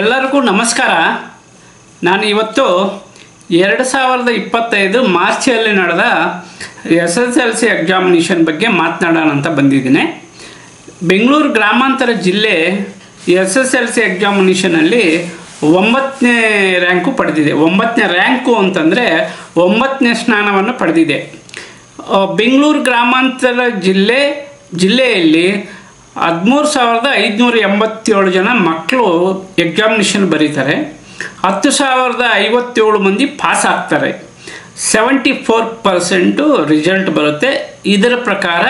ಎಲ್ಲರಿಗೂ ನಮಸ್ಕಾರ. ನಾನು ಇವತ್ತು 2025 ಮಾರ್ಚಲ್ಲಿ ನಡೆದ SSLC ಎಕ್ಸಾಮಿನೇಷನ್ ಬಗ್ಗೆ ಮಾತನಾಡೋಣ ಅಂತ ಬಂದಿದ್ದೀನಿ. ಬೆಂಗಳೂರು ಗ್ರಾಮಾಂತರ ಜಿಲ್ಲೆ SSLC ಎಕ್ಸಾಮಿನೇಷನಲ್ಲಿ 9ನೇ ರ್ಯಾಂಕು ಪಡೆದಿದೆ. 9ನೇ ರ್ಯಾಂಕು ಅಂತಂದರೆ 9ನೇ ಸ್ಥಾನವನ್ನು ಪಡೆದಿದೆ. ಬೆಂಗಳೂರು ಗ್ರಾಮಾಂತರ ಜಿಲ್ಲೆಯಲ್ಲಿ 13,587 ಜನ ಮಕ್ಕಳು ಎಕ್ಸಾಮಿನೇಷನ್ ಬರೀತಾರೆ. 10,057 ಮಂದಿ ಪಾಸ್ ಆಗ್ತಾರೆ. 74% ರಿಸಲ್ಟ್ ಬರುತ್ತೆ. ಇದರ ಪ್ರಕಾರ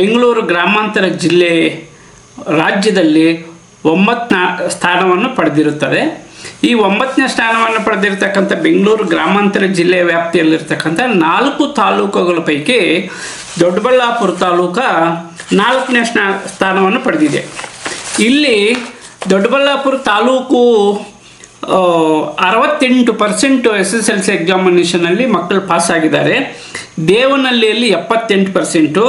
ಬೆಂಗಳೂರು ಗ್ರಾಮಾಂತರ ಜಿಲ್ಲೆ ರಾಜ್ಯದಲ್ಲಿ 9ನೇ ಸ್ಥಾನವನ್ನು ಪಡೆದಿರುತ್ತದೆ. ಈ 9ನೇ ಸ್ಥಾನವನ್ನು ಪಡೆದಿರತಕ್ಕಂಥ ಬೆಂಗಳೂರು ಗ್ರಾಮಾಂತರ ಜಿಲ್ಲೆಯ ವ್ಯಾಪ್ತಿಯಲ್ಲಿರ್ತಕ್ಕಂಥ 4 ತಾಲೂಕುಗಳ ಪೈಕಿ ದೊಡ್ಡಬಳ್ಳಾಪುರ ತಾಲೂಕು 4ನೇ ಸ್ಥಾನವನ್ನು ಪಡೆದಿದೆ. ಇಲ್ಲಿ ದೊಡ್ಡಬಳ್ಳಾಪುರ ತಾಲೂಕು 68% SSLC ಎಕ್ಸಾಮಿನೇಷನಲ್ಲಿ ಮಕ್ಕಳು ಪಾಸ್ ಆಗಿದ್ದಾರೆ. ದೇವನಹಳ್ಳಿಯಲ್ಲಿ 78%,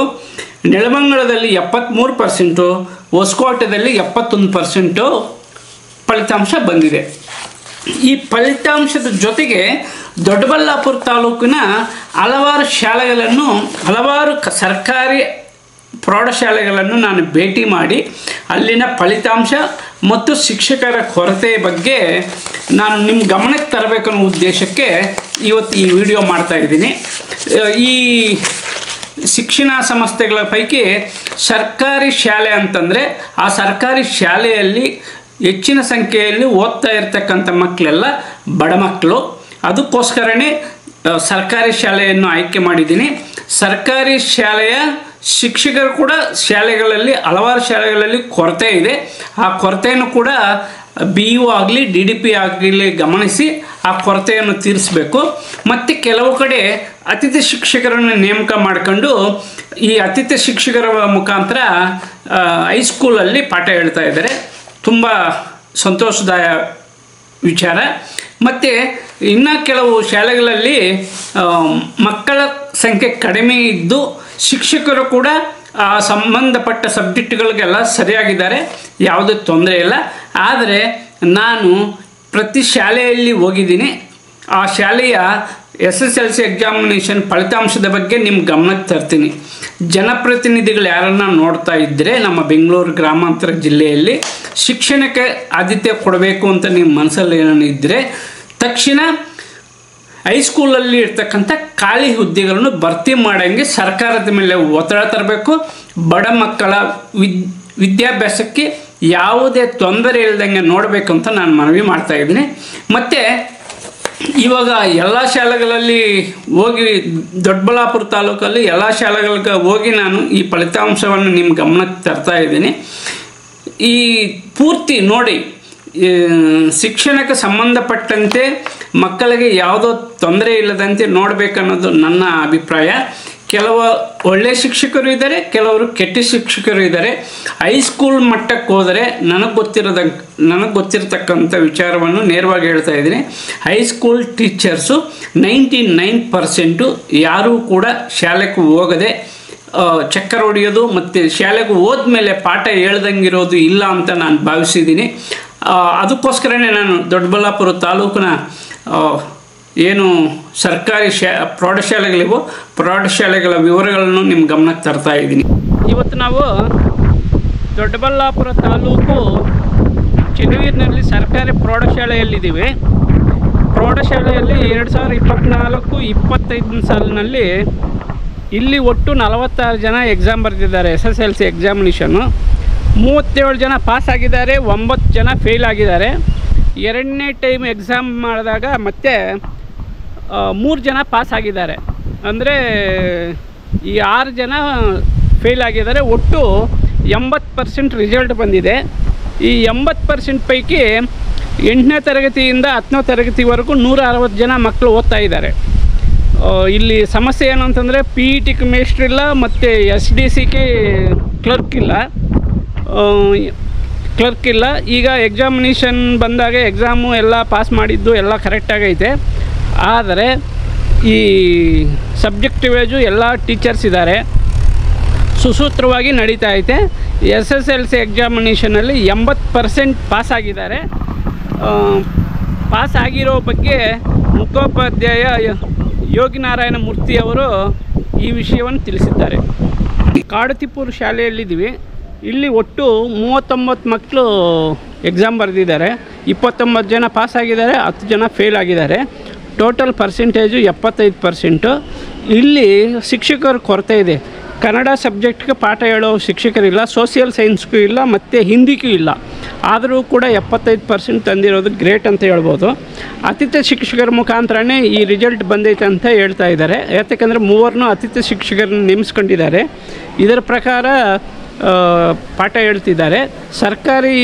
ನೆಲಮಂಗಲದಲ್ಲಿ 73%, ಹೊಸಕೋಟೆಯಲ್ಲಿ 71% ಫಲಿತಾಂಶ ಬಂದಿದೆ. ಈ ಫಲಿತಾಂಶದ ಜೊತೆಗೆ ದೊಡ್ಡಬಳ್ಳಾಪುರ ತಾಲೂಕಿನ ಹಲವಾರು ಸರ್ಕಾರಿ ಪ್ರೌಢಶಾಲೆಗಳನ್ನು ನಾನು ಭೇಟಿ ಮಾಡಿ ಅಲ್ಲಿನ ಫಲಿತಾಂಶ ಮತ್ತು ಶಿಕ್ಷಕರ ಕೊರತೆ ಬಗ್ಗೆ ನಾನು ನಿಮ್ಮ ಗಮನಕ್ಕೆ ತರಬೇಕನ್ನೋ ಉದ್ದೇಶಕ್ಕೆ ಇವತ್ತು ಈ ವಿಡಿಯೋ ಮಾಡ್ತಾ ಇದ್ದೀನಿ. ಈ ಶಿಕ್ಷಣ ಸಂಸ್ಥೆಗಳ ಪೈಕಿ ಸರ್ಕಾರಿ ಶಾಲೆ ಅಂತಂದರೆ ಆ ಸರ್ಕಾರಿ ಶಾಲೆಯಲ್ಲಿ ಹೆಚ್ಚಿನ ಸಂಖ್ಯೆಯಲ್ಲಿ ಓದ್ತಾ ಇರ್ತಕ್ಕಂಥ ಮಕ್ಕಳೆಲ್ಲ ಬಡ ಮಕ್ಕಳು. ಅದಕ್ಕೋಸ್ಕರನೇ ಸರ್ಕಾರಿ ಶಾಲೆಯನ್ನು ಆಯ್ಕೆ ಮಾಡಿದ್ದೀನಿ. ಸರ್ಕಾರಿ ಶಾಲೆಯ ಶಿಕ್ಷಕರು ಕೂಡ ಹಲವಾರು ಶಾಲೆಗಳಲ್ಲಿ ಕೊರತೆ ಇದೆ. ಆ ಕೊರತೆಯನ್ನು ಕೂಡ BU ಆಗಲಿ DDP ಆಗಲಿ ಗಮನಿಸಿ ಆ ಕೊರತೆಯನ್ನು ತೀರಿಸಬೇಕು. ಮತ್ತು ಕೆಲವು ಕಡೆ ಅತಿಥಿ ಶಿಕ್ಷಕರನ್ನು ನೇಮಕ ಮಾಡಿಕೊಂಡು ಈ ಅತಿಥಿ ಶಿಕ್ಷಕರ ಮುಖಾಂತರ ಹೈಸ್ಕೂಲಲ್ಲಿ ಪಾಠ ಹೇಳ್ತಾ ಇದ್ದಾರೆ. ತುಂಬ ಸಂತೋಷದಾಯ ವಿಚಾರ. ಮತ್ತು ಇನ್ನು ಕೆಲವು ಶಾಲೆಗಳಲ್ಲಿ ಮಕ್ಕಳ ಸಂಖ್ಯೆ ಕಡಿಮೆ ಇದ್ದು ಶಿಕ್ಷಕರು ಕೂಡ ಆ ಸಂಬಂಧಪಟ್ಟ ಸಬ್ಜೆಕ್ಟ್ಗಳಿಗೆಲ್ಲ ಸರಿಯಾಗಿದ್ದಾರೆ, ಯಾವುದೇ ತೊಂದರೆ ಇಲ್ಲ. ಆದರೆ ನಾನು ಪ್ರತಿ ಶಾಲೆಯಲ್ಲಿ ಹೋಗಿದ್ದೀನಿ. ಆ ಶಾಲೆಯ SSLC ಎಕ್ಸಾಮಿನೇಷನ್ ಫಲಿತಾಂಶದ ಬಗ್ಗೆ ನಿಮ್ಮ ಗಮನಕ್ಕೆ ತರ್ತೀನಿ. ಜನಪ್ರತಿನಿಧಿಗಳು ಯಾರನ್ನ ನೋಡ್ತಾ ಇದ್ದರೆ ನಮ್ಮ ಬೆಂಗಳೂರು ಗ್ರಾಮಾಂತರ ಜಿಲ್ಲೆಯಲ್ಲಿ ಶಿಕ್ಷಣಕ್ಕೆ ಆದ್ಯತೆ ಕೊಡಬೇಕು ಅಂತ ನಿಮ್ಮ ಮನಸ್ಸಲ್ಲಿ ಏನೇನು ಇದ್ದರೆ ತಕ್ಷಣ ಹೈಸ್ಕೂಲಲ್ಲಿ ಇರ್ತಕ್ಕಂಥ ಖಾಲಿ ಹುದ್ದೆಗಳನ್ನು ಭರ್ತಿ ಮಾಡೋಂಗೆ ಸರ್ಕಾರದ ಮೇಲೆ ಒತ್ತಡ ತರಬೇಕು. ಬಡ ಮಕ್ಕಳ ವಿದ್ಯಾಭ್ಯಾಸಕ್ಕೆ ಯಾವುದೇ ತೊಂದರೆ ಇಲ್ಲದಂಗೆ ನೋಡಬೇಕು ಅಂತ ನಾನು ಮನವಿ ಮಾಡ್ತಾಯಿದ್ದೀನಿ. ಮತ್ತು ಇವಾಗ ಎಲ್ಲ ಶಾಲೆಗಳಲ್ಲಿ ಹೋಗಿ ದೊಡ್ಡಬಳ್ಳಾಪುರ ತಾಲೂಕಲ್ಲಿ ಎಲ್ಲ ಶಾಲೆಗಳಿಗೆ ಹೋಗಿ ನಾನು ಈ ಫಲಿತಾಂಶವನ್ನು ನಿಮ್ಮ ಗಮನಕ್ಕೆ ತರ್ತಾ ಇದ್ದೀನಿ. ಈ ಪೂರ್ತಿ ನೋಡಿ, ಶಿಕ್ಷಣಕ್ಕೆ ಸಂಬಂಧಪಟ್ಟಂತೆ ಮಕ್ಕಳಿಗೆ ಯಾವುದೋ ತೊಂದರೆ ಇಲ್ಲದಂತೆ ನೋಡಬೇಕನ್ನೋದು ನನ್ನ ಅಭಿಪ್ರಾಯ. ಕೆಲವು ಒಳ್ಳೆಯ ಶಿಕ್ಷಕರು ಇದ್ದಾರೆ, ಕೆಲವರು ಕೆಟ್ಟ ಶಿಕ್ಷಕರು ಇದ್ದಾರೆ. ಹೈಸ್ಕೂಲ್ ಮಟ್ಟಕ್ಕೆ ಹೋದರೆ ನನಗೆ ಗೊತ್ತಿರತಕ್ಕಂಥ ವಿಚಾರವನ್ನು ನೇರವಾಗಿ ಹೇಳ್ತಾ ಇದ್ದೀನಿ. ಹೈಸ್ಕೂಲ್ ಟೀಚರ್ಸು 99% ಯಾರೂ ಕೂಡ ಶಾಲೆಗೆ ಹೋಗದೆ ಚಕ್ಕರ್ ಹೊಡೆಯೋದು ಮತ್ತು ಶಾಲೆಗೆ ಹೋದ್ಮೇಲೆ ಪಾಠ ಹೇಳ್ದಂಗಿರೋದು ಇಲ್ಲ ಅಂತ ನಾನು ಭಾವಿಸಿದ್ದೀನಿ. ಅದಕ್ಕೋಸ್ಕರನೇ ನಾನು ದೊಡ್ಡಬಳ್ಳಾಪುರ ತಾಲೂಕಿನ ಏನು ಸರ್ಕಾರಿ ಪ್ರೌಢಶಾಲೆಗಳ ವಿವರಗಳನ್ನು ನಿಮ್ಮ ಗಮನಕ್ಕೆ ತರ್ತಾ ಇದ್ದೀನಿ. ಇವತ್ತು ನಾವು ದೊಡ್ಡಬಳ್ಳಾಪುರ ತಾಲೂಕು ಚೆನ್ನವೀರಿನಲ್ಲಿ ಸರ್ಕಾರಿ ಪ್ರೌಢಶಾಲೆಯಲ್ಲಿದ್ದೀವಿ. ಪ್ರೌಢಶಾಲೆಯಲ್ಲಿ 2024-25 ಸಾಲಿನಲ್ಲಿ ಇಲ್ಲಿ ಒಟ್ಟು 46 ಜನ ಎಕ್ಸಾಮ್ ಬರೆದಿದ್ದಾರೆ. SSLC ಎಕ್ಸಾಮಿನೇಷನ್ನು 37 ಜನ ಪಾಸ್ ಆಗಿದ್ದಾರೆ, 9 ಜನ ಫೇಲ್ ಆಗಿದ್ದಾರೆ. ಎರಡನೇ ಟೈಮ್ ಎಕ್ಸಾಮ್ ಮಾಡಿದಾಗ ಮತ್ತೆ 3 ಜನ ಪಾಸ್ ಆಗಿದ್ದಾರೆ. ಅಂದರೆ ಈ 6 ಜನ ಫೇಲ್ ಆಗಿದ್ದಾರೆ. ಒಟ್ಟು 80% ರಿಸಲ್ಟ್ ಬಂದಿದೆ. ಈ 80% ಪೈಕಿ 8ನೇ ತರಗತಿಯಿಂದ 10ನೇ ತರಗತಿವರೆಗೂ 160 ಜನ ಮಕ್ಕಳು ಓದ್ತಾ ಇದ್ದಾರೆ. ಇಲ್ಲಿ ಸಮಸ್ಯೆ ಏನು ಅಂತಂದರೆ PET ಮೇಸ್ಟ್ರ್ ಇಲ್ಲ ಮತ್ತು SDCK ಕ್ಲರ್ಕ್ ಇಲ್ಲ. ಈಗ ಎಕ್ಸಾಮಿನೇಷನ್ ಬಂದಾಗ ಎಕ್ಸಾಮು ಎಲ್ಲ ಪಾಸ್ ಮಾಡಿದ್ದು ಎಲ್ಲ ಕರೆಕ್ಟಾಗೈತೆ. ಆದರೆ ಈ ಸಬ್ಜೆಕ್ಟಿವೇಜು ಎಲ್ಲ ಟೀಚರ್ಸ್ ಇದ್ದಾರೆ, ಸುಸೂತ್ರವಾಗಿ ನಡೀತಾ ಐತೆ. SSLC ಎಕ್ಸಾಮಿನೇಷನಲ್ಲಿ 80% ಪಾಸ್ ಆಗಿದ್ದಾರೆ. ಪಾಸ್ ಆಗಿರೋ ಬಗ್ಗೆ ಮುಖೋಪಾಧ್ಯಾಯ ಯೋಗಿನಾರಾಯಣ ಮೂರ್ತಿಯವರು ಈ ವಿಷಯವನ್ನು ತಿಳಿಸಿದ್ದಾರೆ. ಕಾಡುತಿಪ್ಪೂರು ಶಾಲೆಯಲ್ಲಿದ್ದೀವಿ. ಇಲ್ಲಿ ಒಟ್ಟು 39 ಮಕ್ಕಳು ಎಕ್ಸಾಮ್ ಬರೆದಿದ್ದಾರೆ. 29 ಜನ ಪಾಸ್ ಆಗಿದ್ದಾರೆ, 10 ಜನ ಫೇಲ್ ಆಗಿದ್ದಾರೆ. Total percentage 75%. ಇಲ್ಲಿ ಶಿಕ್ಷಕರ ಕೊರತೆ ಇದೆ. ಕನ್ನಡ ಸಬ್ಜೆಕ್ಟ್ಗೆ ಪಾಠ ಹೇಳೋ ಶಿಕ್ಷಕರಿಲ್ಲ, ಸೋಷಿಯಲ್ ಸೈನ್ಸ್ಗೂ ಇಲ್ಲ, ಮತ್ತು ಹಿಂದಿಗೂ ಇಲ್ಲ. ಆದರೂ ಕೂಡ 75% ತಂದಿರೋದು ಗ್ರೇಟ್ ಅಂತ ಹೇಳ್ಬೋದು. ಅತಿಥಿ ಶಿಕ್ಷಕರ ಮುಖಾಂತರನೇ ಈ ರಿಸಲ್ಟ್ ಬಂದೈತೆ ಅಂತ ಹೇಳ್ತಾ ಇದ್ದಾರೆ. ಯಾಕೆಂದರೆ 3 ಅತಿಥಿ ಶಿಕ್ಷಕರನ್ನ ನೇಮಿಸ್ಕೊಂಡಿದ್ದಾರೆ. ಇದರ ಪ್ರಕಾರ ಪಾಠ ಹೇಳ್ತಿದ್ದಾರೆ. ಸರ್ಕಾರಿ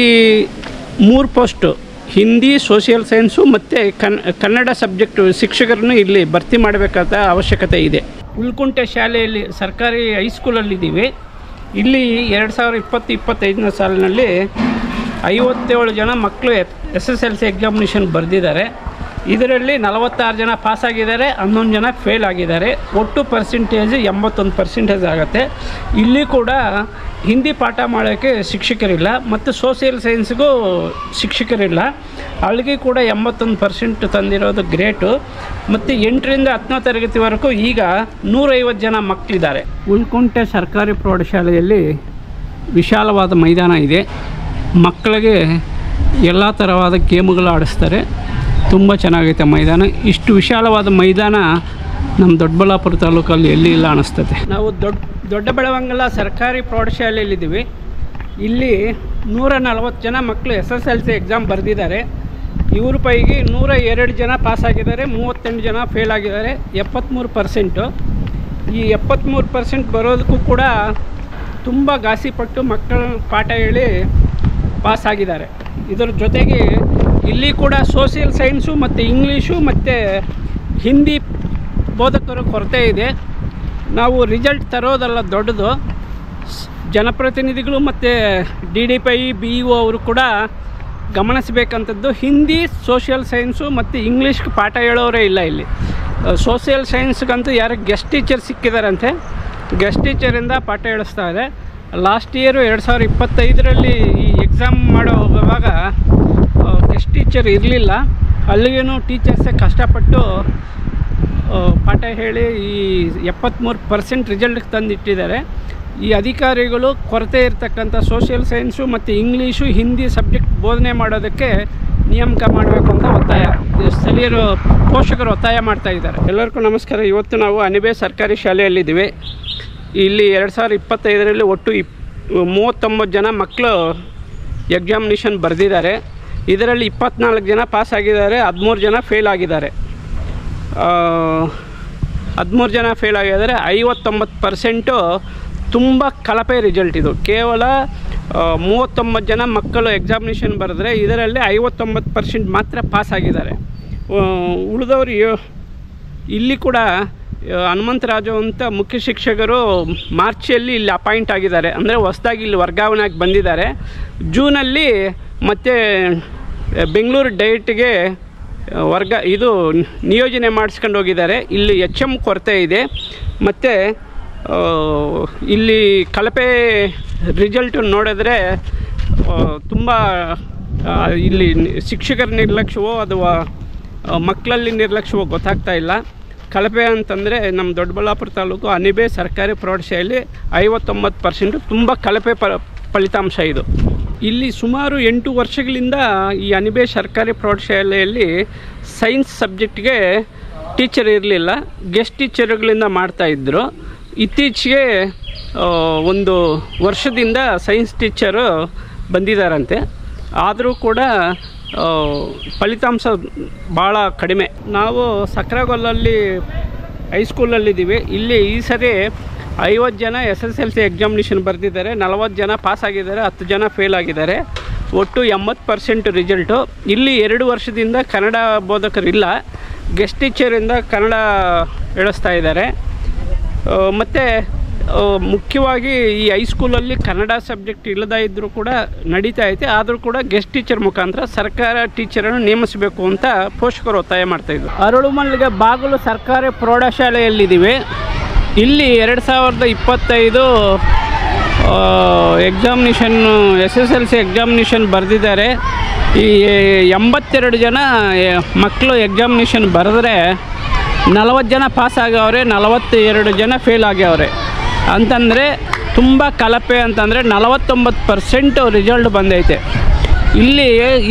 3 ಪೋಸ್ಟು ಹಿಂದಿ, ಸೋಷಿಯಲ್ ಸೈನ್ಸು ಮತ್ತು ಕನ್ನಡ ಸಬ್ಜೆಕ್ಟು ಶಿಕ್ಷಕರನ್ನು ಇಲ್ಲಿ ಭರ್ತಿ ಮಾಡಬೇಕಾದ ಅವಶ್ಯಕತೆ ಇದೆ. ಉಳ್ಕುಂಟೆ ಶಾಲೆಯಲ್ಲಿ ಸರ್ಕಾರಿ ಹೈಸ್ಕೂಲಲ್ಲಿದ್ದೀವಿ. ಇಲ್ಲಿ 2020-25ನೇ ಸಾಲಿನಲ್ಲಿ 57 ಜನ ಮಕ್ಕಳು SSLC ಎಕ್ಸಾಮಿನೇಷನ್ ಬರೆದಿದ್ದಾರೆ. ಇದರಲ್ಲಿ 46 ಜನ ಪಾಸ್ ಆಗಿದ್ದಾರೆ, 11 ಜನ ಫೇಲ್ ಆಗಿದ್ದಾರೆ. ಒಟ್ಟು ಪರ್ಸೆಂಟೇಜ್ 81% ಆಗುತ್ತೆ. ಇಲ್ಲಿ ಕೂಡ ಹಿಂದಿ ಪಾಠ ಮಾಡೋಕ್ಕೆ ಶಿಕ್ಷಕರಿಲ್ಲ ಮತ್ತು ಸೋಷಿಯಲ್ ಸೈನ್ಸ್ಗೂ ಶಿಕ್ಷಕರಿಲ್ಲ. ಅಲ್ಲಿಗೆ ಕೂಡ 81% ತಂದಿರೋದು ಗ್ರೇಟು. ಮತ್ತು 8ರಿಂದ 10ನೇ ತರಗತಿವರೆಗೂ ಈಗ 150 ಜನ ಮಕ್ಕಳಿದ್ದಾರೆ. ಉಳ್ಕುಂಟೆ ಸರ್ಕಾರಿ ಪ್ರೌಢಶಾಲೆಯಲ್ಲಿ ವಿಶಾಲವಾದ ಮೈದಾನ ಇದೆ. ಮಕ್ಕಳಿಗೆ ಎಲ್ಲ ಥರವಾದ ಗೇಮ್ಗಳು ಆಡಿಸ್ತಾರೆ. ತುಂಬ ಚೆನ್ನಾಗೈತೆ ಮೈದಾನ. ಇಷ್ಟು ವಿಶಾಲವಾದ ಮೈದಾನ ನಮ್ಮ ದೊಡ್ಡಬಳ್ಳಾಪುರ ತಾಲೂಕಲ್ಲಿ ಎಲ್ಲಿ ಇಲ್ಲ ಅನ್ನಿಸ್ತದೆ. ನಾವು ದೊಡ್ಡಬೆಳವಂಗಲ ಸರ್ಕಾರಿ ಪ್ರೌಢಶಾಲೆಯಲ್ಲಿದ್ದೀವಿ. ಇಲ್ಲಿ 140 ಜನ ಮಕ್ಕಳು SSLC ಎಕ್ಸಾಮ್ ಬರೆದಿದ್ದಾರೆ. ಇವ್ರ ಪೈಕಿ 102 ಜನ ಪಾಸ್ ಆಗಿದ್ದಾರೆ, 38 ಜನ ಫೇಲ್ ಆಗಿದ್ದಾರೆ. 73%. ಈ 73% ಬರೋದಕ್ಕೂ ಕೂಡ ತುಂಬ ಘಾಸಿಪಟ್ಟು ಮಕ್ಕಳು ಪಾಠ ಹೇಳಿ ಪಾಸ್ ಆಗಿದ್ದಾರೆ. ಇದರ ಜೊತೆಗೆ ಇಲ್ಲಿ ಕೂಡ ಸೋಷಿಯಲ್ ಸೈನ್ಸು ಮತ್ತು ಇಂಗ್ಲೀಷು ಮತ್ತು ಹಿಂದಿ ಬೋಧಕರ ಕೊರತೆ ಇದೆ. ನಾವು ರಿಸಲ್ಟ್ ತರೋದಲ್ಲ ದೊಡ್ಡದು, ಜನಪ್ರತಿನಿಧಿಗಳು ಮತ್ತು DDPI BEO ಅವರು ಕೂಡ ಗಮನಿಸಬೇಕಂಥದ್ದು. ಹಿಂದಿ, ಸೋಷಿಯಲ್ ಸೈನ್ಸು ಮತ್ತು ಇಂಗ್ಲೀಷ್ಗೆ ಪಾಠ ಹೇಳೋರೇ ಇಲ್ಲ ಇಲ್ಲಿ. ಸೋಷಿಯಲ್ ಸೈನ್ಸ್ಗಂತೂ ಯಾರು ಗೆಸ್ಟ್ ಟೀಚರ್ ಸಿಕ್ಕಿದಾರಂತೆ, ಗೆಸ್ಟ್ ಟೀಚರಿಂದ ಪಾಠ ಹೇಳಿಸ್ತಾ ಇದೆ. ಲಾಸ್ಟ್ ಇಯರು 2025ರಲ್ಲಿ ಈ ಎಕ್ಸಾಮ್ ಮಾಡುವಾಗ ಗೆಸ್ಟ್ ಟೀಚರ್ ಇರಲಿಲ್ಲ. ಅಲ್ಲಿಗೇನು ಟೀಚರ್ಸೇ ಕಷ್ಟಪಟ್ಟು ಪಾಠ ಹೇಳಿ ಈ 73% ರಿಸಲ್ಟ್ಗೆ ತಂದಿಟ್ಟಿದ್ದಾರೆ. ಈ ಅಧಿಕಾರಿಗಳು ಕೊರತೆ ಇರತಕ್ಕಂಥ ಸೋಷಿಯಲ್ ಸೈನ್ಸು ಮತ್ತು ಇಂಗ್ಲೀಷು, ಹಿಂದಿ ಸಬ್ಜೆಕ್ಟ್ ಬೋಧನೆ ಮಾಡೋದಕ್ಕೆ ನೇಮಕ ಮಾಡಬೇಕು ಅಂತ ಒತ್ತಾಯ ಸ್ಥಳೀಯರು ಪೋಷಕರು ಒತ್ತಾಯ ಮಾಡ್ತಾ ಇದ್ದಾರೆ. ಎಲ್ಲರಿಗೂ ನಮಸ್ಕಾರ. ಇವತ್ತು ನಾವು ಅನಿಬೆ ಸರ್ಕಾರಿ ಶಾಲೆಯಲ್ಲಿದ್ದೀವಿ. ಇಲ್ಲಿ 2025ರಲ್ಲಿ ಒಟ್ಟು 39 ಜನ ಮಕ್ಕಳು ಎಕ್ಸಾಮಿನೇಷನ್ ಬರೆದಿದ್ದಾರೆ. ಇದರಲ್ಲಿ 24 ಜನ ಪಾಸ್ ಆಗಿದ್ದಾರೆ, 13 ಜನ ಫೇಲ್ ಆಗಿದ್ದಾರೆ. 13 ಜನ ಫೇಲ್ ಆಗಿದ್ದಾರೆ. 59% ತುಂಬ ಕಳಪೆ ರಿಸಲ್ಟ್ ಇದು. ಕೇವಲ 39 ಜನ ಮಕ್ಕಳು ಎಕ್ಸಾಮಿನೇಷನ್ ಬರೆದ್ರೆ ಇದರಲ್ಲಿ 59% ಮಾತ್ರ ಪಾಸ್ ಆಗಿದ್ದಾರೆ. ಉಳಿದವರು ಇಲ್ಲಿ ಕೂಡ ಹನುಮಂತರಾಜು ಅಂತ ಮುಖ್ಯ ಶಿಕ್ಷಕರು ಮಾರ್ಚಲ್ಲಿ ಇಲ್ಲಿ ಅಪಾಯಿಂಟ್ ಆಗಿದ್ದಾರೆ. ಅಂದರೆ ಹೊಸದಾಗಿ ಇಲ್ಲಿ ವರ್ಗಾವಣೆ ಆಗಿ ಬಂದಿದ್ದಾರೆ. ಜೂನಲ್ಲಿ ಮತ್ತು ಬೆಂಗಳೂರು ಡೈಟ್ಗೆ ನಿಯೋಜನೆ ಮಾಡಿಸ್ಕೊಂಡು ಹೋಗಿದ್ದಾರೆ. ಇಲ್ಲಿ HM ಕೊರತೆ ಇದೆ. ಮತ್ತು ಇಲ್ಲಿ ಕಳಪೆ ರಿಸಲ್ಟ್ ನೋಡಿದ್ರೆ ತುಂಬ ಇಲ್ಲಿ ಶಿಕ್ಷಕರ ನಿರ್ಲಕ್ಷ್ಯವೋ ಅಥವಾ ಮಕ್ಕಳಲ್ಲಿ ನಿರ್ಲಕ್ಷ್ಯವೋ ಗೊತ್ತಾಗ್ತಾ ಇಲ್ಲ. ಕಳಪೆ ಅಂತಂದರೆ ನಮ್ಮ ದೊಡ್ಡಬಳ್ಳಾಪುರ ತಾಲೂಕು ಅನಿಬೆ ಸರ್ಕಾರಿ ಪ್ರೌಢಶಾಲೆಯಲ್ಲಿ 59% ತುಂಬ ಕಳಪೆ ಫಲಿತಾಂಶ ಇದು. ಇಲ್ಲಿ ಸುಮಾರು 8 ವರ್ಷಗಳಿಂದ ಈ ಅನಿಬೆ ಸರ್ಕಾರಿ ಪ್ರೌಢಶಾಲೆಯಲ್ಲಿ ಸೈನ್ಸ್ ಸಬ್ಜೆಕ್ಟ್ಗೆ ಟೀಚರ್ ಇರಲಿಲ್ಲ, ಗೆಸ್ಟ್ ಟೀಚರ್ಗಳಿಂದ ಮಾಡ್ತಾಯಿದ್ರು. ಇತ್ತೀಚೆಗೆ 1 ವರ್ಷದಿಂದ ಸೈನ್ಸ್ ಟೀಚರು ಬಂದಿದ್ದಾರಂತೆ. ಆದರೂ ಕೂಡ ಫಲಿತಾಂಶ ಭಾಳ ಕಡಿಮೆ. ನಾವು ಸಕ್ರಗೊಲ್ಲಲ್ಲಿ ಹೈಸ್ಕೂಲಲ್ಲಿದ್ದೀವಿ. ಇಲ್ಲಿ ಈ ಸರಿ 50 ಜನ SSLC ಎಕ್ಸಾಮಿನೇಷನ್ ಬರೆದಿದ್ದಾರೆ, 40 ಜನ ಪಾಸ್ ಆಗಿದ್ದಾರೆ, 10 ಜನ ಫೇಲ್ ಆಗಿದ್ದಾರೆ. ಒಟ್ಟು 80% ರಿಸಲ್ಟು. ಇಲ್ಲಿ 2 ವರ್ಷದಿಂದ ಕನ್ನಡ ಬೋಧಕರಿಲ್ಲ, ಗೆಸ್ಟ್ ಟೀಚರಿಂದ ಕನ್ನಡ ಹೇಳಿಸ್ತಾ ಇದ್ದಾರೆ. ಮತ್ತು ಮುಖ್ಯವಾಗಿ ಈ ಹೈಸ್ಕೂಲಲ್ಲಿ ಕನ್ನಡ ಸಬ್ಜೆಕ್ಟ್ ಇಲ್ಲದೇ ಇದ್ದರೂ ಕೂಡ ನಡೀತಾ ಐತೆ. ಆದರೂ ಕೂಡ ಗೆಸ್ಟ್ ಟೀಚರ್ ಮುಖಾಂತರ ಸರ್ಕಾರ ಟೀಚರನ್ನು ನೇಮಿಸಬೇಕು ಅಂತ ಪೋಷಕರು ಒತ್ತಾಯ ಮಾಡ್ತಾಯಿದ್ರು. ಅರಳುಮಲ್ಲಿಗೆ ಬಾಗಿಲು ಸರ್ಕಾರಿ ಪ್ರೌಢಶಾಲೆಯಲ್ಲಿದ್ದೀವಿ. ಇಲ್ಲಿ 2025 ಎಕ್ಸಾಮಿನೇಷನ್ನು SSLC ಎಕ್ಸಾಮಿನೇಷನ್ ಬರೆದಿದ್ದಾರೆ. ಈ 82 ಜನ ಮಕ್ಕಳು ಎಕ್ಸಾಮಿನೇಷನ್ ಬರೆದ್ರೆ 40 ಜನ ಪಾಸ್ ಆಗವ್ರೆ, 42 ಜನ ಫೇಲ್ ಆಗ್ಯವ್ರೆ. ಅಂತಂದರೆ ತುಂಬ ಕಳಪೆ ಅಂತಂದರೆ 49% ರಿಸಲ್ಟ್ ಬಂದೈತೆ.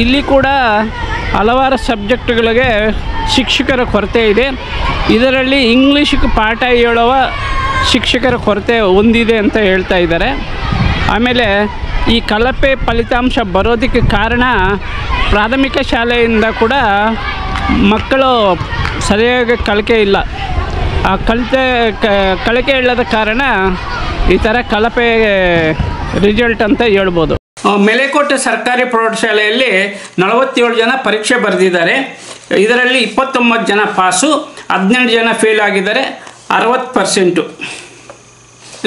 ಇಲ್ಲಿ ಕೂಡ ಹಲವಾರು ಸಬ್ಜೆಕ್ಟ್ಗಳಿಗೆ ಶಿಕ್ಷಕರ ಕೊರತೆ ಇದೆ. ಇದರಲ್ಲಿ ಇಂಗ್ಲೀಷಿಗೆ ಪಾಠ ಹೇಳುವ ಶಿಕ್ಷಕರ ಕೊರತೆ ಹೊಂದಿದೆ ಅಂತ ಹೇಳ್ತಾ ಇದ್ದಾರೆ. ಆಮೇಲೆ ಈ ಕಳಪೆ ಫಲಿತಾಂಶ ಬರೋದಕ್ಕೆ ಕಾರಣ ಪ್ರಾಥಮಿಕ ಶಾಲೆಯಿಂದ ಕೂಡ ಮಕ್ಕಳು ಸರಿಯಾಗಿ ಕಲಿಕೆ ಇಲ್ಲ. ಆ ಕಲಿಕೆ ಇಲ್ಲದ ಕಾರಣ ಈ ಥರ ಕಳಪೆ ರಿಸಲ್ಟ್ ಅಂತ ಹೇಳ್ಬೋದು. ಮೆಲೆಕೋಟೆ ಸರ್ಕಾರಿ ಪ್ರೌಢಶಾಲೆಯಲ್ಲಿ 47 ಜನ ಪರೀಕ್ಷೆ ಬರೆದಿದ್ದಾರೆ. ಇದರಲ್ಲಿ 29 ಜನ ಪಾಸು, 18 ಜನ ಫೇಲ್ ಆಗಿದ್ದಾರೆ, 60%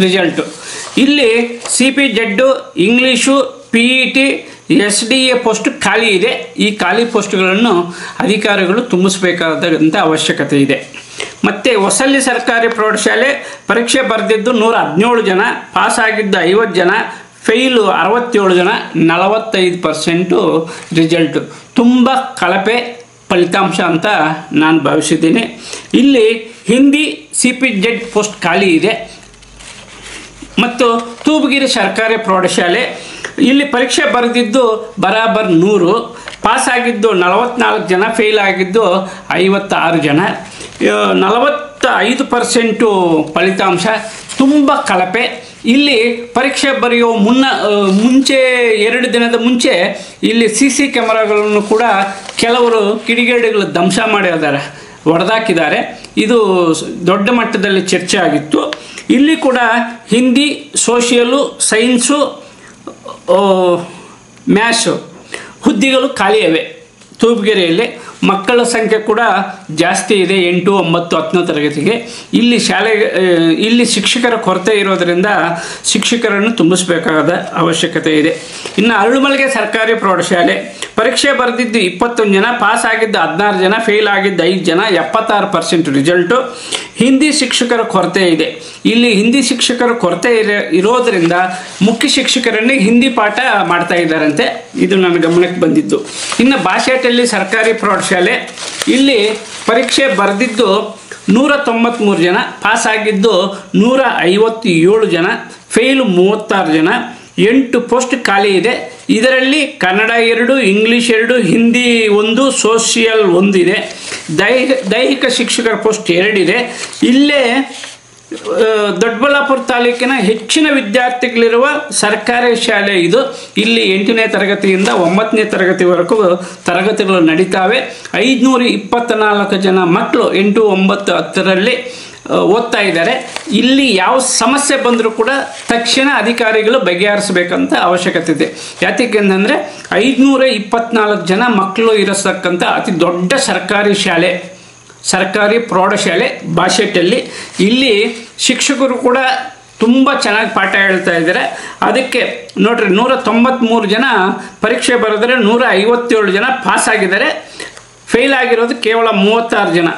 ರಿಸಲ್ಟು. ಇಲ್ಲಿ CPZ, English, PET, SDA post ಖಾಲಿ ಇದೆ. ಈ ಖಾಲಿ ಪೋಸ್ಟ್ಗಳನ್ನು ಅಧಿಕಾರಿಗಳು ತುಂಬಿಸಬೇಕಾದಂಥ ಅವಶ್ಯಕತೆ ಇದೆ. ಮತ್ತು ಹೊಸಳ್ಳಿ ಸರ್ಕಾರಿ ಪ್ರೌಢಶಾಲೆ ಪರೀಕ್ಷೆ ಬರೆದಿದ್ದು 117 ಜನ, ಪಾಸಾಗಿದ್ದು 50 ಜನ, ಫೇಲು 67 ಜನ, 45% ರಿಸಲ್ಟು. ತುಂಬ ಕಳಪೆ ಫಲಿತಾಂಶ ಅಂತ ನಾನು ಭಾವಿಸಿದ್ದೀನಿ. ಇಲ್ಲಿ ಹಿಂದಿ CPZ ಪೋಸ್ಟ್ ಖಾಲಿ ಇದೆ. ಮತ್ತು ತೂಬಗೆರೆ ಸರ್ಕಾರಿ ಪ್ರೌಢಶಾಲೆ ಇಲ್ಲಿ ಪರೀಕ್ಷೆ ಬರೆದಿದ್ದು ಬರಾಬರ್ 100, ಪಾಸಾಗಿದ್ದು 44 ಜನ, ಫೇಲ್ ಆಗಿದ್ದು 56 ಜನ, 45% ಫಲಿತಾಂಶ. ತುಂಬ ಕಳಪೆ. ಇಲ್ಲಿ ಪರೀಕ್ಷೆ ಬರೆಯೋ ಮುಂಚೆ 2 ದಿನದ ಮುಂಚೆ ಇಲ್ಲಿ CC ಕ್ಯಾಮರಾಗಳನ್ನು ಕೂಡ ಕೆಲವರು ಕಿಡಿಗೇಡಿಗಳು ಧ್ವಂಸ ಮಾಡಿದ್ದಾರೆ, ಹೊಡೆದಾಕಿದ್ದಾರೆ. ಇದು ದೊಡ್ಡ ಮಟ್ಟದಲ್ಲಿ ಚರ್ಚೆ ಆಗಿತ್ತು. ಇಲ್ಲಿ ಕೂಡ ಹಿಂದಿ, ಸೋಷಿಯಲು, ಸೈನ್ಸು, ಮ್ಯಾಥ್ಸು ಹುದ್ದೆಗಳು ಖಾಲಿಯವೆ. ತೂಬಗೆರೆಯಲ್ಲಿ ಮಕ್ಕಳ ಸಂಖ್ಯೆ ಕೂಡ ಜಾಸ್ತಿ ಇದೆ, 8, 9, 10ನೇ ತರಗತಿಗೆ. ಇಲ್ಲಿ ಶಿಕ್ಷಕರ ಕೊರತೆ ಇರೋದರಿಂದ ಶಿಕ್ಷಕರನ್ನು ತುಂಬಿಸಬೇಕಾದ ಅವಶ್ಯಕತೆ ಇದೆ. ಇನ್ನು ಅರಳುಮಲ್ಗೆ ಸರ್ಕಾರಿ ಪ್ರೌಢಶಾಲೆ ಪರೀಕ್ಷೆ ಬರೆದಿದ್ದು 21 ಜನ, ಪಾಸ್ ಆಗಿದ್ದು 16 ಜನ, ಫೇಲ್ ಆಗಿದ್ದು 5 ಜನ, 76% ರಿಸಲ್ಟು. ಹಿಂದಿ ಶಿಕ್ಷಕರ ಕೊರತೆ ಇದೆ. ಇಲ್ಲಿ ಹಿಂದಿ ಶಿಕ್ಷಕರ ಕೊರತೆ ಇರೋದರಿಂದ ಮುಖ್ಯ ಶಿಕ್ಷಕರನ್ನೇ ಹಿಂದಿ ಪಾಠ ಮಾಡ್ತಾ ಇದ್ದಾರಂತೆ. ಇದು ನನ್ನ ಗಮನಕ್ಕೆ ಬಂದಿದ್ದು. ಇನ್ನು ಬಾಶೆಟಲ್ಲಿ ಸರ್ಕಾರಿ ಪ್ರೌಢಶಾಲೆ ಇಲ್ಲಿ ಪರೀಕ್ಷೆ ಬರೆದಿದ್ದು 193 ಜನ, ಪಾಸ್ ಆಗಿದ್ದು 157 ಜನ, ಫೇಲು 36 ಜನ, 8 ಪೋಸ್ಟ್ ಖಾಲಿ ಇದೆ. ಇದರಲ್ಲಿ ಕನ್ನಡ 2, ಇಂಗ್ಲೀಷ್ 2, ಹಿಂದಿ 1, ಸೋಷಿಯಲ್ 1 ಇದೆ. ದೈಹಿಕ ಶಿಕ್ಷಕರ ಪೋಸ್ಟ್ 2 ಇದೆ. ಇಲ್ಲೇ ದೊಡ್ಡಬಳ್ಳಾಪುರ ತಾಲೂಕಿನ ಹೆಚ್ಚಿನ ವಿದ್ಯಾರ್ಥಿಗಳಿರುವ ಸರ್ಕಾರಿ ಶಾಲೆ ಇದು. ಇಲ್ಲಿ 8ನೇ ತರಗತಿಯಿಂದ 9ನೇ ತರಗತಿವರೆಗೂ ತರಗತಿಗಳು ನಡೀತಾವೆ. 524 ಜನ ಮಕ್ಕಳು 8, 9, 10ರಲ್ಲಿ ಓದ್ತಾ ಇದ್ದಾರೆ. ಇಲ್ಲಿ ಯಾವ ಸಮಸ್ಯೆ ಬಂದರೂ ಕೂಡ ತಕ್ಷಣ ಅಧಿಕಾರಿಗಳು ಬಗೆಹರಿಸಬೇಕಂತ ಅವಶ್ಯಕತೆ ಇದೆ. ಯಾಕೆಂದರೆ 524 ಜನ ಮಕ್ಕಳು ಇರತಕ್ಕಂಥ ಅತಿ ದೊಡ್ಡ ಸರ್ಕಾರಿ ಶಾಲೆ, ಸರ್ಕಾರಿ ಪ್ರೌಢಶಾಲೆ ಬಾಶೆಟ್ಟಲ್ಲಿ. ಇಲ್ಲಿ ಶಿಕ್ಷಕರು ಕೂಡ ತುಂಬ ಚೆನ್ನಾಗಿ ಪಾಠ ಹೇಳ್ತಾ ಇದ್ದಾರೆ. ಅದಕ್ಕೆ ನೋಡ್ರಿ, 193 ಜನ ಪರೀಕ್ಷೆ ಬರೆದರೆ 157 ಜನ ಪಾಸ್ ಆಗಿದ್ದಾರೆ. ಫೇಲ್ ಆಗಿರೋದು ಕೇವಲ 36 ಜನ.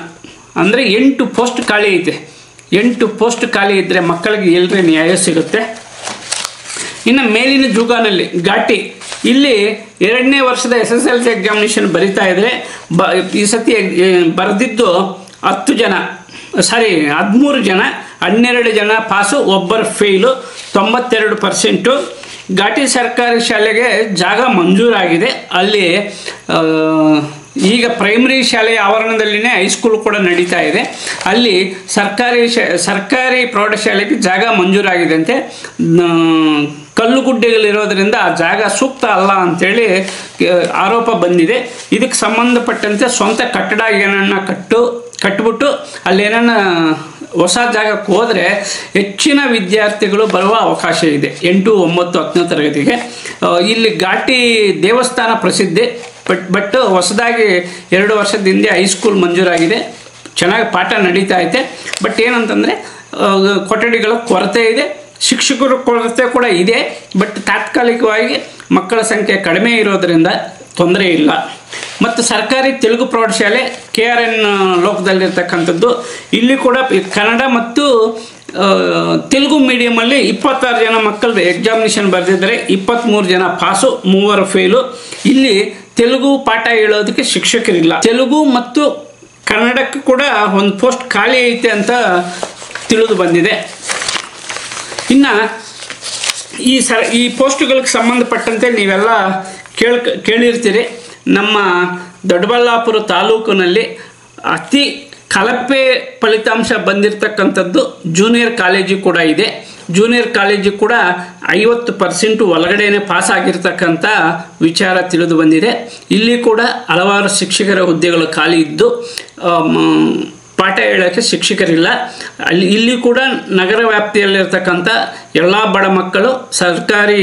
ಅಂದರೆ 8 ಪೋಸ್ಟ್ ಖಾಲಿ ಐತೆ. 8 ಪೋಸ್ಟ್ ಖಾಲಿ ಇದ್ದರೆ ಮಕ್ಕಳಿಗೆ ಎಲ್ಲರೇ ನ್ಯಾಯ ಸಿಗುತ್ತೆ. ಇನ್ನು ಮೇಲಿನ ಜೂಗಾನಲ್ಲಿ ಘಾಟಿ ಇಲ್ಲಿ 2ನೇ ವರ್ಷದ SSLC ಎಕ್ಸಾಮಿನೇಷನ್ ಬರಿತಾ ಇದ್ದರೆ ಈ ಸತಿ ಬರೆದಿದ್ದು 13 ಜನ, 12 ಜನ ಪಾಸು, ಒಬ್ಬರು ಫೇಲು, 92%. ಘಾಟಿ ಸರ್ಕಾರಿ ಶಾಲೆಗೆ ಜಾಗ ಮಂಜೂರಾಗಿದೆ. ಅಲ್ಲಿ ಈಗ ಪ್ರೈಮರಿ ಶಾಲೆಯ ಆವರಣದಲ್ಲಿನೇ ಹೈಸ್ಕೂಲ್ ಕೂಡ ನಡೀತಾ ಇದೆ. ಅಲ್ಲಿ ಸರ್ಕಾರಿ ಪ್ರೌಢಶಾಲೆಗೆ ಜಾಗ ಮಂಜೂರಾಗಿದೆಂತೆ. ಕಲ್ಲುಗುಡ್ಡೆಗಳಿರೋದ್ರಿಂದ ಆ ಜಾಗ ಸೂಕ್ತ ಅಲ್ಲ ಅಂಥೇಳಿ ಆರೋಪ ಬಂದಿದೆ. ಇದಕ್ಕೆ ಸಂಬಂಧಪಟ್ಟಂತೆ ಸ್ವಂತ ಕಟ್ಟಡ ಏನನ್ನ ಕಟ್ಬಿಟ್ಟು ಅಲ್ಲೇನ ಹೊಸ ಜಾಗಕ್ಕೆ ಹೋದರೆ ಹೆಚ್ಚಿನ ವಿದ್ಯಾರ್ಥಿಗಳು ಬರುವ ಅವಕಾಶ ಇದೆ 8, 9, 10ನೇ ತರಗತಿಗೆ. ಇಲ್ಲಿ ಘಾಟಿ ದೇವಸ್ಥಾನ ಪ್ರಸಿದ್ಧಿ. ಬಟ್ ಹೊಸದಾಗಿ 2 ವರ್ಷದ ಹಿಂದೆ ಹೈಸ್ಕೂಲ್ ಮಂಜೂರಾಗಿದೆ. ಚೆನ್ನಾಗಿ ಪಾಠ ನಡೀತಾ ಐತೆ. ಬಟ್ ಏನಂತಂದರೆ ಕೊಠಡಿಗಳ ಕೊರತೆ ಇದೆ, ಶಿಕ್ಷಕರ ಕೊರತೆ ಕೂಡ ಇದೆ. ಬಟ್ ತಾತ್ಕಾಲಿಕವಾಗಿ ಮಕ್ಕಳ ಸಂಖ್ಯೆ ಕಡಿಮೆ ಇರೋದರಿಂದ ತೊಂದರೆ ಇಲ್ಲ. ಮತ್ತು ಸರ್ಕಾರಿ ತೆಲುಗು ಪ್ರೌಢಶಾಲೆ KRN ಲೋಕದಲ್ಲಿರ್ತಕ್ಕಂಥದ್ದು. ಇಲ್ಲಿ ಕೂಡ ಕನ್ನಡ ಮತ್ತು ತೆಲುಗು ಮೀಡಿಯಮಲ್ಲಿ 26 ಜನ ಮಕ್ಕಳು ಎಕ್ಸಾಮಿನೇಷನ್ ಬರೆದಿದ್ದಾರೆ. 23 ಜನ ಪಾಸು, 3 ಫೇಲು. ಇಲ್ಲಿ ತೆಲುಗು ಪಾಠ ಹೇಳೋದಕ್ಕೆ ಶಿಕ್ಷಕರಿಲ್ಲ. ತೆಲುಗು ಮತ್ತು ಕನ್ನಡಕ್ಕೆ ಕೂಡ ಒಂದು ಪೋಸ್ಟ್ ಖಾಲಿ ಐತೆ ಅಂತ ತಿಳಿದು ಬಂದಿದೆ. ಇನ್ನು ಈ ಪೋಸ್ಟ್ಗಳಿಗೆ ಸಂಬಂಧಪಟ್ಟಂತೆ ನೀವೆಲ್ಲ ಕೇಳಿರ್ತೀರಿ. ನಮ್ಮ ದೊಡ್ಡಬಳ್ಳಾಪುರ ತಾಲೂಕಿನಲ್ಲಿ ಅತಿ ಕಳಪೆ ಫಲಿತಾಂಶ ಬಂದಿರತಕ್ಕಂಥದ್ದು ಜೂನಿಯರ್ ಕಾಲೇಜು ಕೂಡ ಇದೆ. ಜೂನಿಯರ್ ಕಾಲೇಜು ಕೂಡ 50% ಒಳಗಡೆನೆ ಪಾಸ್ ಆಗಿರ್ತಕ್ಕಂಥ ವಿಚಾರ ತಿಳಿದು ಬಂದಿದೆ. ಇಲ್ಲಿ ಕೂಡ ಹಲವಾರು ಶಿಕ್ಷಕರ ಹುದ್ದೆಗಳು ಖಾಲಿ ಇದ್ದು ಪಾಠ ಹೇಳೋಕ್ಕೆ ಶಿಕ್ಷಕರಿಲ್ಲ. ಇಲ್ಲಿ ಕೂಡ ನಗರ ವ್ಯಾಪ್ತಿಯಲ್ಲಿರ್ತಕ್ಕಂಥ ಎಲ್ಲ ಬಡ ಮಕ್ಕಳು ಸರ್ಕಾರಿ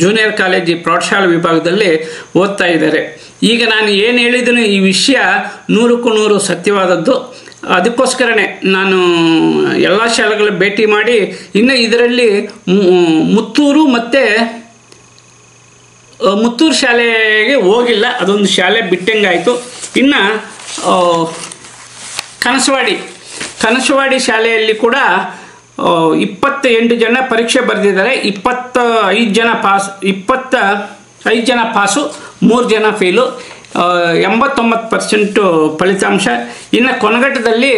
ಜೂನಿಯರ್ ಕಾಲೇಜು ಪ್ರೌಢಶಾಲಾ ವಿಭಾಗದಲ್ಲಿ ಓದ್ತಾ ಇದ್ದಾರೆ. ಈಗ ನಾನು ಏನು ಹೇಳಿದನು ಈ ವಿಷಯ 100ಕ್ಕೂ 100 ಸತ್ಯವಾದದ್ದು. ಅದಕ್ಕೋಸ್ಕರನೇ ನಾನು ಎಲ್ಲ ಶಾಲೆಗಳ ಭೇಟಿ ಮಾಡಿ ಇನ್ನು ಇದರಲ್ಲಿ ಮುತ್ತೂರು ಶಾಲೆಗೆ ಹೋಗಿಲ್ಲ, ಅದೊಂದು ಶಾಲೆ ಬಿಟ್ಟಂಗಾಯಿತು. ಇನ್ನು ಕನಸವಾಡಿ ಶಾಲೆಯಲ್ಲಿ ಕೂಡ 28 ಜನ ಪರೀಕ್ಷೆ ಬರೆದಿದ್ದಾರೆ. 25 ಜನ ಪಾಸು, 3 ಜನ ಫೇಲು, 89% ಫಲಿತಾಂಶ. ಇನ್ನು ಕೊನಗಟ್ಟದಲ್ಲಿ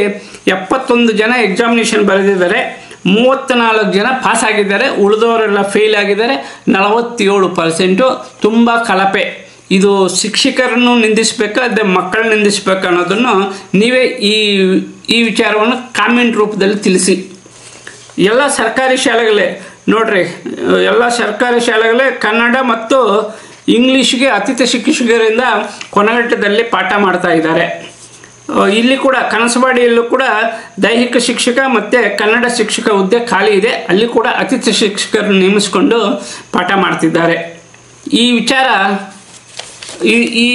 71 ಜನ ಎಕ್ಸಾಮಿನೇಷನ್ ಬರೆದಿದ್ದಾರೆ, 34 ಜನ ಪಾಸ್ ಆಗಿದ್ದಾರೆ, ಉಳಿದವರೆಲ್ಲ ಫೇಲ್ ಆಗಿದ್ದಾರೆ, 47%. ತುಂಬ ಕಳಪೆ. ಇದು ಶಿಕ್ಷಕರನ್ನು ನಿಂದಿಸಬೇಕಾ ಅದೇ ಮಕ್ಕಳನ್ನ ನಿಂದಿಸಬೇಕಾ ಅನ್ನೋದನ್ನು ನೀವೇ ಈ ವಿಚಾರವನ್ನು ಕಾಮೆಂಟ್ ರೂಪದಲ್ಲಿ ತಿಳಿಸಿ. ಎಲ್ಲ ಸರ್ಕಾರಿ ಶಾಲೆಗಳೇ ನೋಡ್ರಿ, ಎಲ್ಲ ಸರ್ಕಾರಿ ಶಾಲೆಗಳೇ ಕನ್ನಡ ಮತ್ತು ಇಂಗ್ಲೀಷ್ಗೆ ಅತಿಥಿ ಶಿಕ್ಷಕರಿಂದ ಕೊನಗಟ್ಟದಲ್ಲಿ ಪಾಠ ಮಾಡ್ತಾ ಇದ್ದಾರೆ. ಇಲ್ಲಿ ಕೂಡ ಕನಸವಾಡಿಯಲ್ಲೂ ಕೂಡ ದೈಹಿಕ ಶಿಕ್ಷಕ ಮತ್ತು ಕನ್ನಡ ಶಿಕ್ಷಕ ಹುದ್ದೆ ಖಾಲಿ ಇದೆ. ಅಲ್ಲಿ ಕೂಡ ಅತಿಥಿ ಶಿಕ್ಷಕರನ್ನು ನೇಮಿಸಿಕೊಂಡು ಪಾಠ ಮಾಡ್ತಿದ್ದಾರೆ. ಈ ವಿಚಾರ ಈ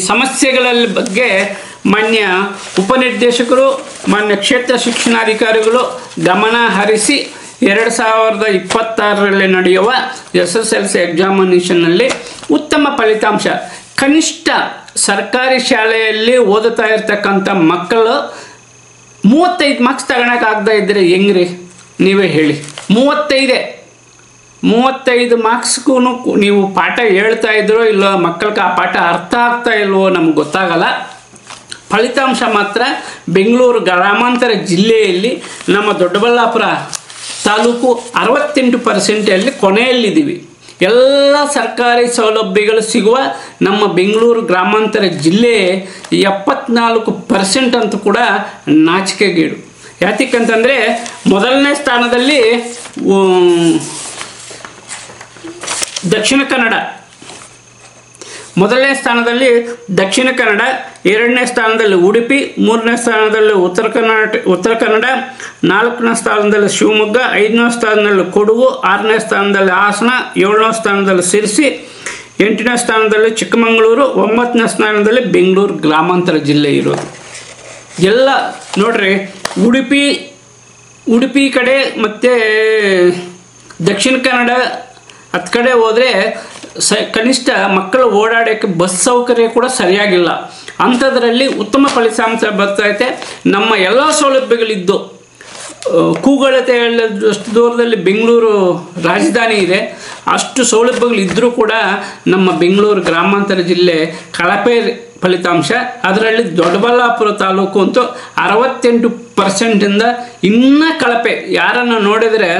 ಸಮಸ್ಯೆಗಳ ಬಗ್ಗೆ ಮಾನ್ಯ ಉಪನಿರ್ದೇಶಕರು, ಮಾನ್ಯ ಕ್ಷೇತ್ರ ಶಿಕ್ಷಣಾಧಿಕಾರಿಗಳು ಗಮನ ಹರಿಸಿ 2026ರಲ್ಲಿ ನಡೆಯುವ SSLC ಎಕ್ಸಾಮಿನೇಷನ್ನಲ್ಲಿ ಉತ್ತಮ ಫಲಿತಾಂಶ, ಕನಿಷ್ಠ ಸರ್ಕಾರಿ ಶಾಲೆಯಲ್ಲಿ ಓದುತ್ತಾ ಇರ್ತಕ್ಕಂಥ ಮಕ್ಕಳು 35 ಮಾರ್ಕ್ಸ್ ತಗೊಳಕ್ಕಾಗದೇ ಇದ್ದರೆ ಹೆಂಗ್ರಿ ನೀವೇ ಹೇಳಿ. 35 ಮಾರ್ಕ್ಸ್ಗೂ ನೀವು ಪಾಠ ಹೇಳ್ತಾ ಇದ್ರೋ ಇಲ್ಲೋ, ಮಕ್ಕಳಿಗೆ ಆ ಪಾಠ ಅರ್ಥ ಆಗ್ತಾ ಇಲ್ವೋ ನಮ್ಗೆ ಗೊತ್ತಾಗಲ್ಲ. ಫಲಿತಾಂಶ ಮಾತ್ರ ಬೆಂಗಳೂರು ಗ್ರಾಮಾಂತರ ಜಿಲ್ಲೆಯಲ್ಲಿ ನಮ್ಮ ದೊಡ್ಡಬಳ್ಳಾಪುರ ತಾಲೂಕು 68% ಕೊನೆಯಲ್ಲಿದ್ದೀವಿ. ಎಲ್ಲ ಸರ್ಕಾರಿ ಸೌಲಭ್ಯಗಳು ಸಿಗುವ ನಮ್ಮ ಬೆಂಗಳೂರು ಗ್ರಾಮಾಂತರ ಜಿಲ್ಲೆ 74% ಅಂತೂ ಕೂಡ ನಾಚಿಕೆಗೇಡು. ಯಾತಕ್ಕಂತಂದರೆ ಮೊದಲನೇ ಸ್ಥಾನದಲ್ಲಿ ದಕ್ಷಿಣ ಕನ್ನಡ, ಮೊದಲನೇ ಸ್ಥಾನದಲ್ಲಿ ದಕ್ಷಿಣ ಕನ್ನಡ, 2ನೇ ಸ್ಥಾನದಲ್ಲಿ ಉಡುಪಿ, 3ನೇ ಸ್ಥಾನದಲ್ಲಿ ಉತ್ತರ ಕನ್ನಡ, 4ನೇ ಸ್ಥಾನದಲ್ಲಿ ಶಿವಮೊಗ್ಗ, 5ನೇ ಸ್ಥಾನದಲ್ಲಿ ಕೊಡಗು, 6ನೇ ಸ್ಥಾನದಲ್ಲಿ ಹಾಸನ, 7ನೇ ಸ್ಥಾನದಲ್ಲಿ ಶಿರಸಿ, 8ನೇ ಸ್ಥಾನದಲ್ಲಿ ಚಿಕ್ಕಮಗಳೂರು, 9ನೇ ಸ್ಥಾನದಲ್ಲಿ ಬೆಂಗಳೂರು ಗ್ರಾಮಾಂತರ ಜಿಲ್ಲೆ ಇರೋದು. ಎಲ್ಲ ನೋಡ್ರಿ, ಉಡುಪಿ ಕಡೆ ಮತ್ತು ದಕ್ಷಿಣ ಕನ್ನಡ ಹತ್ತು ಕಡೆ ಹೋದರೆ ಕನಿಷ್ಠ ಮಕ್ಕಳು ಓಡಾಡೋಕ್ಕೆ ಬಸ್ ಸೌಕರ್ಯ ಕೂಡ ಸರಿಯಾಗಿಲ್ಲ. ಅಂಥದ್ರಲ್ಲಿ ಉತ್ತಮ ಫಲಿತಾಂಶ ಬರ್ತೈತೆ. ನಮ್ಮ ಎಲ್ಲ ಸೌಲಭ್ಯಗಳಿದ್ದು ಕೂಗಳತೆ ಅಷ್ಟು ದೂರದಲ್ಲಿ ಬೆಂಗಳೂರು ರಾಜಧಾನಿ ಇದೆ, ಅಷ್ಟು ಸೌಲಭ್ಯಗಳಿದ್ದರೂ ಕೂಡ ನಮ್ಮ ಬೆಂಗಳೂರು ಗ್ರಾಮಾಂತರ ಜಿಲ್ಲೆ ಕಳಪೆ ಫಲಿತಾಂಶ. ಅದರಲ್ಲಿ ದೊಡ್ಡಬಳ್ಳಾಪುರ ತಾಲೂಕು ಅಂತೂ 68%ಇಂದ ಇನ್ನೂ ಕಳಪೆ. ಯಾರನ್ನು ನೋಡಿದರೆ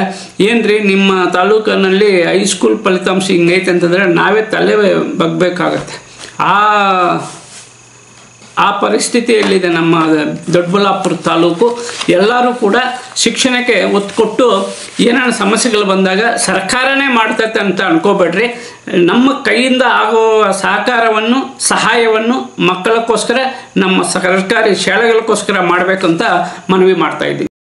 ಏನ್ರಿ ನಿಮ್ಮ ತಾಲೂಕಿನಲ್ಲಿ ಹೈಸ್ಕೂಲ್ ಫಲಿತಾಂಶ ಹಿಂಗೈತೆ ಅಂತಂದರೆ ನಾವೇ ತಲೆ ಬಗ್ಬೇಕಾಗತ್ತೆ. ಆ ಪರಿಸ್ಥಿತಿಯಲ್ಲಿದೆ ನಮ್ಮ ದೊಡ್ಡಬಳ್ಳಾಪುರ ತಾಲೂಕು. ಎಲ್ಲರೂ ಕೂಡ ಶಿಕ್ಷಣಕ್ಕೆ ಒತ್ತು ಕೊಟ್ಟು ಏನಾದ್ರು ಸಮಸ್ಯೆಗಳು ಬಂದಾಗ ಸರ್ಕಾರನೇ ಮಾಡ್ತೈತೆ ಅಂತ ಅನ್ಕೋಬೇಡ್ರಿ. ನಮ್ಮ ಕೈಯಿಂದ ಆಗೋ ಸಹಾಯವನ್ನು ಮಕ್ಕಳಕ್ಕೋಸ್ಕರ, ನಮ್ಮ ಸರ್ಕಾರಿ ಶಾಲೆಗಳಿಗೋಸ್ಕರ ಮಾಡಬೇಕಂತ ಮನವಿ ಮಾಡ್ತಾ ಇದ್ದೀವಿ.